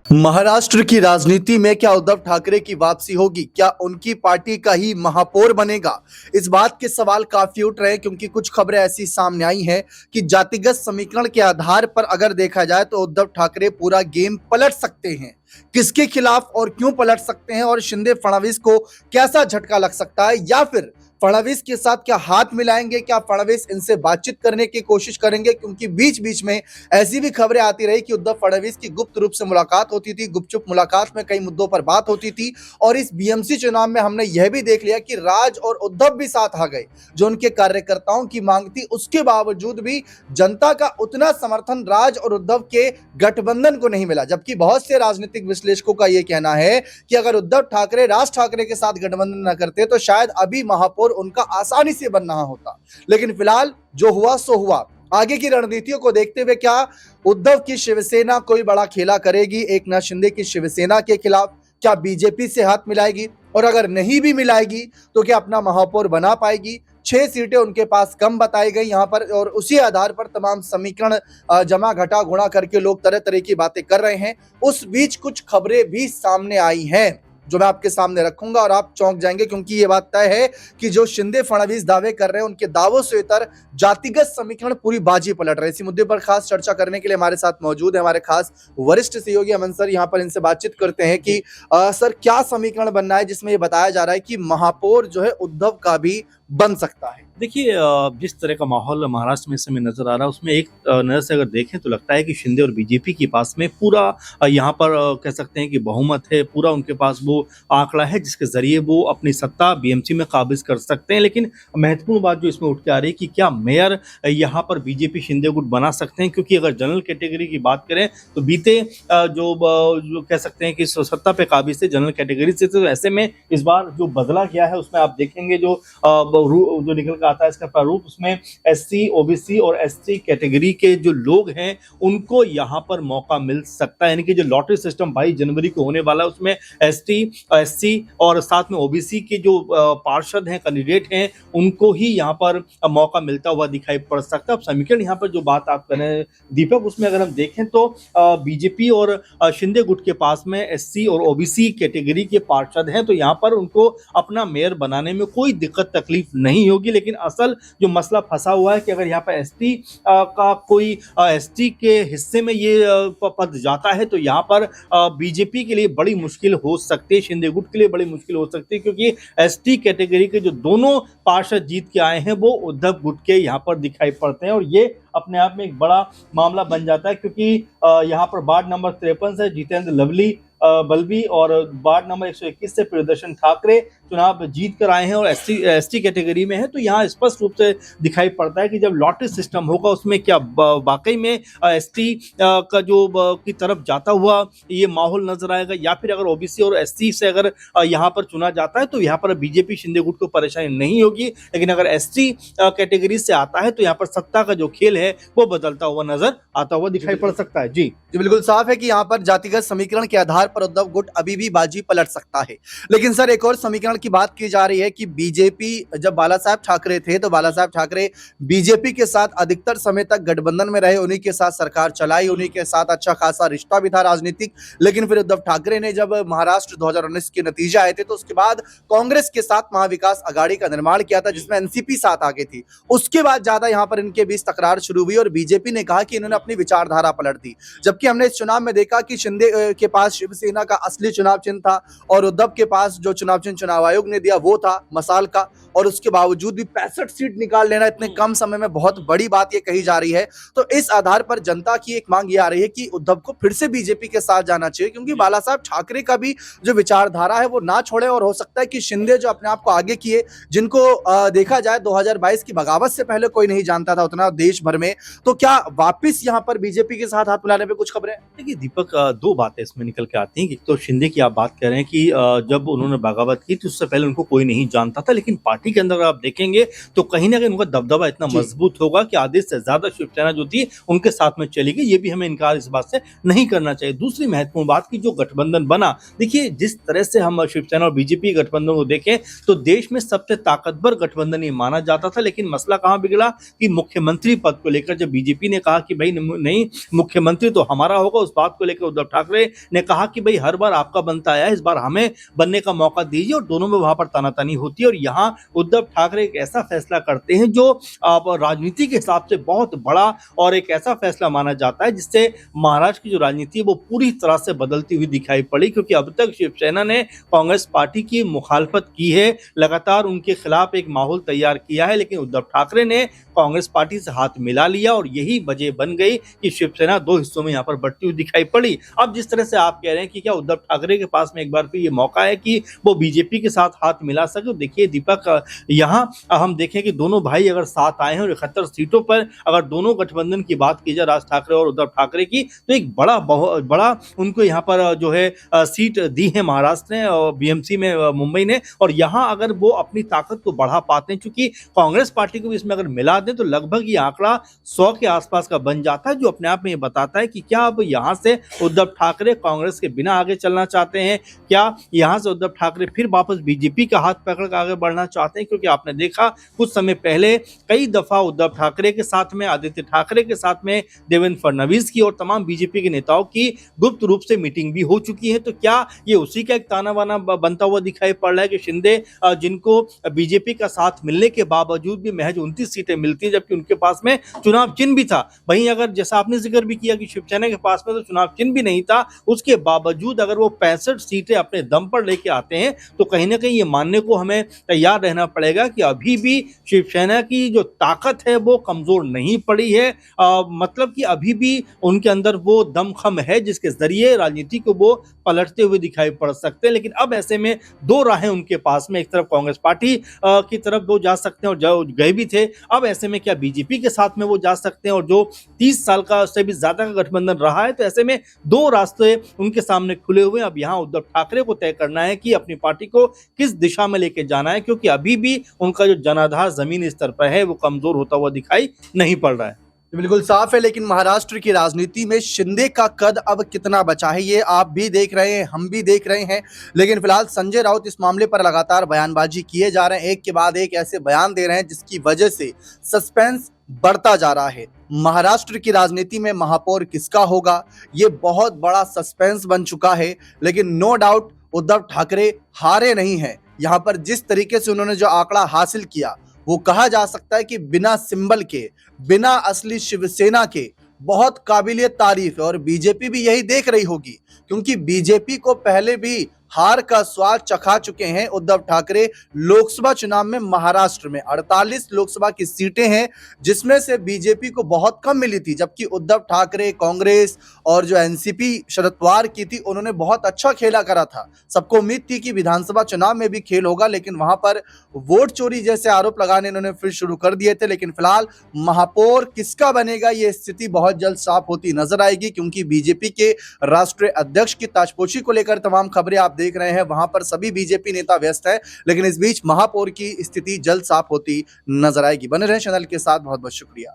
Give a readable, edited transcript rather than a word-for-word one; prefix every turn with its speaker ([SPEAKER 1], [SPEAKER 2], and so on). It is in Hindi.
[SPEAKER 1] महाराष्ट्र की राजनीति में क्या उद्धव ठाकरे की वापसी होगी? क्या उनकी पार्टी का ही महापौर बनेगा? इस बात के सवाल काफी उठ रहे हैं क्योंकि कुछ खबरें ऐसी सामने आई हैं कि जातिगत समीकरण के आधार पर अगर देखा जाए तो उद्धव ठाकरे पूरा गेम पलट सकते हैं। किसके खिलाफ और क्यों पलट सकते हैं और शिंदे फडणवीस को कैसा झटका लग सकता है, या फिर फडणवीस के साथ क्या हाथ मिलाएंगे? क्या फडणवीस इनसे बातचीत करने की कोशिश करेंगे? क्योंकि बीच बीच में ऐसी भी खबरें आती रही कि उद्धव फडणवीस की गुप्त रूप से मुलाकात होती थी, गुपचुप मुलाकात में कई मुद्दों पर बात होती थी। और इस बीएमसी चुनाव में हमने यह भी देख लिया कि राज और उद्धव भी साथ आ गए। जो उनके कार्यकर्ताओं की मांग थी, उसके बावजूद भी जनता का उतना समर्थन राज और उद्धव के गठबंधन को नहीं मिला। जबकि बहुत से राजनीतिक विश्लेषकों का यह कहना है कि अगर उद्धव ठाकरे राज ठाकरे के साथ गठबंधन न करते तो शायद अभी महापौर उनका आसानी से बन रहा होता। लेकिन फिलहाल जो हुआ सो हुआ। आगे की रणनीतियों को देखते हुए क्या उद्धव की शिवसेना कोई बड़ा खेला करेगी एकनाथ शिंदे की शिवसेना के खिलाफ? क्या बीजेपी से हाथ मिलाएगी? और अगर नहीं भी मिलाएगी तो क्या अपना महापौर बना पाएगी? 6 सीटें उनके पास कम बताई गई यहाँ पर, और उसी आधार पर तमाम समीकरण जमा घटा गुणा करके लोग तरह तरह की बातें कर रहे हैं। उस बीच कुछ खबरें भी सामने आई हैं जो मैं आपके सामने रखूंगा और आप चौंक जाएंगे, क्योंकि ये बात तय है कि जो शिंदे फडणवीस दावे कर रहे हैं उनके दावों से इतर जातिगत समीकरण पूरी बाजी पलट रहे हैं। इसी मुद्दे पर खास चर्चा करने के लिए हमारे साथ मौजूद है हमारे खास वरिष्ठ सहयोगी अमन सर। यहाँ पर इनसे बातचीत करते हैं कि सर, क्या समीकरण बनना है जिसमें ये बताया जा रहा है कि महापौर जो है उद्धव का भी बन सकता है?
[SPEAKER 2] देखिए, जिस तरह का माहौल महाराष्ट्र में इस समय नजर आ रहा है उसमें एक नज़र से अगर देखें तो लगता है कि शिंदे और बीजेपी के पास में पूरा यहाँ पर कह सकते हैं कि बहुमत है, पूरा उनके पास वो आंकड़ा है जिसके जरिए वो अपनी सत्ता बीएमसी में काबिज कर सकते हैं। लेकिन महत्वपूर्ण बात जो इसमें उठ के आ रही है कि क्या मेयर यहाँ पर बीजेपी शिंदे गुट बना सकते हैं, क्योंकि अगर जनरल कैटेगरी की बात करें तो बीते जो कह सकते हैं कि सत्ता पे काबिज थे जनरल कैटेगरी से, तो ऐसे में इस बार जो बदला गया है उसमें आप देखेंगे जो निकल कर आता है इसका प्रारूप, उसमें एससी, ओबीसी और एसटी कैटेगरी के जो लोग हैं उनको यहाँ पर मौका मिल सकता है। यानी कि जो लॉटरी सिस्टम 22 जनवरी को होने वाला है उसमें एसटी, एससी और साथ में ओबीसी के जो पार्षद हैं, कैंडिडेट हैं, उनको ही यहाँ पर मौका मिलता हुआ दिखाई पड़ सकता है। अब समीकरण यहाँ पर जो बात आप करें दीपक, उसमें अगर हम देखें तो बीजेपी और शिंदे गुट के पास में एससी और ओबीसी कैटेगरी के पार्षद हैं, तो यहाँ पर उनको अपना मेयर बनाने में कोई दिक्कत तकलीफ नहीं होगी। लेकिन असल जो मसला फंसा हुआ है कि अगर यहाँ पर एसटी का कोई एसटी के हिस्से में ये पद जाता है तो यहाँ पर बीजेपी के लिए बड़ी मुश्किल हो सकती है, शिंदे गुट के लिए बड़ी मुश्किल हो सकती है, क्योंकि एसटी कैटेगरी के जो दोनों पार्षद जीत के आए हैं वो उद्धव गुट के यहाँ पर दिखाई पड़ते हैं। और ये अपने आप में एक बड़ा मामला बन जाता है, क्योंकि यहाँ पर वार्ड नंबर 53 से जितेंद्र बल्बी और वार्ड नंबर 121 से प्रियदर्शन ठाकरे चुनाव जीत कर आए हैं और एसटी कैटेगरी में है। तो यहाँ स्पष्ट रूप से दिखाई पड़ता है कि जब लॉटरी सिस्टम होगा उसमें क्या वाकई में एसटी का जो की तरफ जाता हुआ ये माहौल नजर आएगा, या फिर अगर ओबीसी और एसटी से अगर यहाँ पर चुना जाता है तो यहाँ पर बीजेपी शिंदे गुट को परेशानी नहीं होगी। लेकिन अगर एसटी कैटेगरी से आता है तो यहाँ पर सत्ता का जो खेल है वो बदलता हुआ नजर आता हुआ दिखाई पड़ सकता है। जी
[SPEAKER 1] बिल्कुल साफ है कि यहाँ पर जातिगत समीकरण के आधार पर उद्धव गुट अभी भी बाजी पलट सकता है। लेकिन सर, एक और समीकरण की बात की जा रही है कि बीजेपी, जब बाला साहब ठाकरे थे तो बाला साहब ठाकरे बीजेपी के साथ अधिकतर समय तक गठबंधन में रहे, उन्हीं के साथ सरकार चलाई, उन्हीं के साथ अच्छा खासा रिश्ता भी था राजनीतिक। लेकिन फिर उद्धव ठाकरे ने जब महाराष्ट्र 2019 के नतीजे आए थे तो उसके बाद कांग्रेस के साथ महाविकास अघाड़ी का निर्माण किया था जिसमें एनसीपी साथ आ गई थी। उसके बाद ज्यादा यहाँ पर इनके बीच तकरार शुरू हुई और बीजेपी ने कहा कि इन्होंने अपनी विचारधारा पलट दी। जबकि हमने इस चुनाव में देखा कि शिंदे के पास शिवसेना का असली चुनाव चिन्ह था और उद्धव के पास जो चुनाव चिन्ह चुनाव आयोग ने दिया वो था मसाल का, और उसके बावजूद भी 65 सीट निकाल लेना इतने कम समय में बहुत बड़ी बात ये कही जा रही है। तो इस आधार पर जनता की एक मांग ये आ रही है कि उद्धव को फिर से बीजेपी के साथ जाना चाहिए, क्योंकि बाला साहब ठाकरे का भी जो विचारधारा है वो ना छोड़े। और हो सकता है कि शिंदे जो अपने आप को आगे किए, जिनको देखा जाए 2022 की बगावत से पहले कोई नहीं जानता था उतना देश भर में, तो क्या वापिस यहाँ पर बीजेपी के साथ हाथ मिलाने पे कुछ खबरें?
[SPEAKER 2] देखिए दीपक, दो बातें इसमें निकल के आती हैं। एक तो शिंदे की आप बात कर रहे हैं कि जब उन्होंने बगावत की तो उससे पहले उनको कोई नहीं जानता था, लेकिन पार्टी पार्टी के अंदर आप देखेंगे तो कहीं ना कहीं उनका दबदबा इतना
[SPEAKER 1] जी।
[SPEAKER 2] मजबूत होगा कि आधे से ज्यादा शिवसेना जो थी उनके साथ में चली गई। ये भी हमें इनकार इस बात से नहीं करना चाहिए। दूसरी महत्वपूर्ण बात की जो गठबंधन बना, देखिए जिस तरह से हम शिवसेना और बीजेपी गठबंधन को देखें तो देश में सबसे ताकतवर गठबंधन ये माना जाता था, लेकिन मसला कहां बिगड़ा कि मुख्यमंत्री पद को लेकर जब बीजेपी ने कहा कि भाई नहीं, मुख्यमंत्री तो हमारा होगा, उस बात को लेकर उद्धव ठाकरे ने कहा कि भाई हर बार आपका बनता आया है, इस बार हमें बनने का मौका दीजिए, और दोनों में वहां पर तानातानी होती है। और यहाँ उद्धव ठाकरे एक ऐसा फैसला करते हैं जो राजनीति के हिसाब से बहुत बड़ा और एक ऐसा फैसला माना जाता है जिससे महाराष्ट्र की जो राजनीति है वो पूरी तरह से बदलती हुई दिखाई पड़ी, क्योंकि अब तक शिवसेना ने कांग्रेस पार्टी की मुखालफत की है, लगातार उनके खिलाफ एक माहौल तैयार किया है, लेकिन उद्धव ठाकरे ने कांग्रेस पार्टी से हाथ मिला लिया और यही वजह बन गई कि शिवसेना दो हिस्सों में यहाँ पर बढ़ती हुई दिखाई पड़ी। अब जिस तरह से आप कह रहे हैं कि क्या उद्धव ठाकरे के पास में एक बार फिर ये मौका है कि वो बीजेपी के साथ हाथ मिला सके, देखिए दीपक, यहाँ हम देखें कि दोनों भाई अगर साथ आए हैं और 71 सीटों पर अगर दोनों गठबंधन की बात की जाए राज ठाकरे और उद्धव ठाकरे की, तो एक बड़ा उनको यहाँ पर जो है सीट दी है महाराष्ट्र ने और बीएमसी में मुंबई ने, और यहाँ अगर वो अपनी ताकत को बढ़ा पाते हैं, क्योंकि कांग्रेस पार्टी को भी इसमें अगर मिला दें तो लगभग ये आंकड़ा 100 के आसपास का बन जाता है, जो अपने आप में ये बताता है कि क्या अब यहाँ से उद्धव ठाकरे कांग्रेस के बिना आगे चलना चाहते हैं, क्या यहाँ से उद्धव ठाकरे फिर वापस बीजेपी का हाथ पकड़ कर आगे बढ़ना चाहते हैं। क्योंकि आपने देखा कुछ समय पहले कई दफा उद्धव ठाकरे के साथ में, आदित्य ठाकरे के साथ में, देवेंद्र फडणवीस की और तमाम बीजेपी के नेताओं की गुप्त रूप से मीटिंग भी हो चुकी है। तो क्या ये उसी का एक ताना बाना बनता हुआ दिखाई पड़ रहा है कि शिंदे जिनको बीजेपी का साथ मिलने के बावजूद भी महज 29 सीटें मिलती हैं, जबकि उनके पास में चुनाव चिन्ह भी था। वहीं अगर जैसा आपने जिक्र भी किया कि शिवसेना के पास में तो चुनाव चिन्ह भी नहीं था, उसके बावजूद अगर वो 65 सीटें अपने दम पर लेके आते हैं तो कहीं ना कहीं ये मानने को हमें तैयार रहना पड़ेगा कि अभी भी शिवसेना की जो ताकत है वो कमजोर नहीं पड़ी है। मतलब कि अभी भी उनके अंदर वो दमखम है जिसके जरिए राजनीति को वो पलटते हुए दिखाई पड़ सकते हैं। लेकिन अब ऐसे में दो राहें उनके पास में, एक तरफ कांग्रेस पार्टी की तरफ वो जा सकते हैं और जो गए भी थे, अब ऐसे में क्या बीजेपी के साथ में वो जा सकते हैं, और जो 30 साल का से भी ज्यादा का गठबंधन रहा है, तो ऐसे में दो रास्ते उनके सामने खुले हुए हैं। अब यहाँ उद्धव ठाकरे को तय करना है कि अपनी पार्टी को किस दिशा में लेके जाना है, क्योंकि अभी भी उनका जो जनाधार जमीनी स्तर पर है वो कमजोर होता हुआ दिखाई नहीं पड़ रहा है।
[SPEAKER 1] बिल्कुल साफ है, लेकिन महाराष्ट्र की राजनीति में शिंदे का कद अब कितना बचा है ये आप भी देख रहे हैं, हम भी देख रहे हैं। लेकिन फिलहाल संजय राउत इस मामले पर लगातार बयानबाजी किए जा रहे हैं, एक के बाद एक ऐसे बयान दे रहे हैं जिसकी वजह से सस्पेंस बढ़ता जा रहा है। महाराष्ट्र की राजनीति में महापौर किसका होगा ये बहुत बड़ा सस्पेंस बन चुका है। लेकिन नो डाउट उद्धव ठाकरे हारे नहीं हैं। यहाँ पर जिस तरीके से उन्होंने जो आंकड़ा हासिल किया वो कहा जा सकता है कि बिना सिंबल के, बिना असली शिवसेना के बहुत काबिलिय तारीफ है। और बीजेपी भी यही देख रही होगी, क्योंकि बीजेपी को पहले भी हार का स्वाद चखा चुके हैं उद्धव ठाकरे। लोकसभा चुनाव में महाराष्ट्र में 48 लोकसभा की सीटें हैं जिसमें से बीजेपी को बहुत कम मिली थी, जबकि उद्धव ठाकरे, कांग्रेस और जो एनसीपी शरद पवार की थी उन्होंने बहुत अच्छा खेला करा था। सबको उम्मीद थी कि विधानसभा चुनाव में भी खेल होगा, लेकिन वहां पर वोट चोरी जैसे आरोप लगाने इन्होंने फिर शुरू कर दिए थे। लेकिन फिलहाल महापौर किसका बनेगा ये स्थिति बहुत जल्द साफ होती नजर आएगी, क्योंकि बीजेपी के राष्ट्रीय अध्यक्ष की ताजपोशी को लेकर तमाम खबरें आप देख रहे हैं, वहां पर सभी बीजेपी नेता व्यस्त हैं। लेकिन इस बीच महापौर की स्थिति जल्द साफ होती नजर आएगी। बने रहें चैनल के साथ, बहुत बहुत शुक्रिया।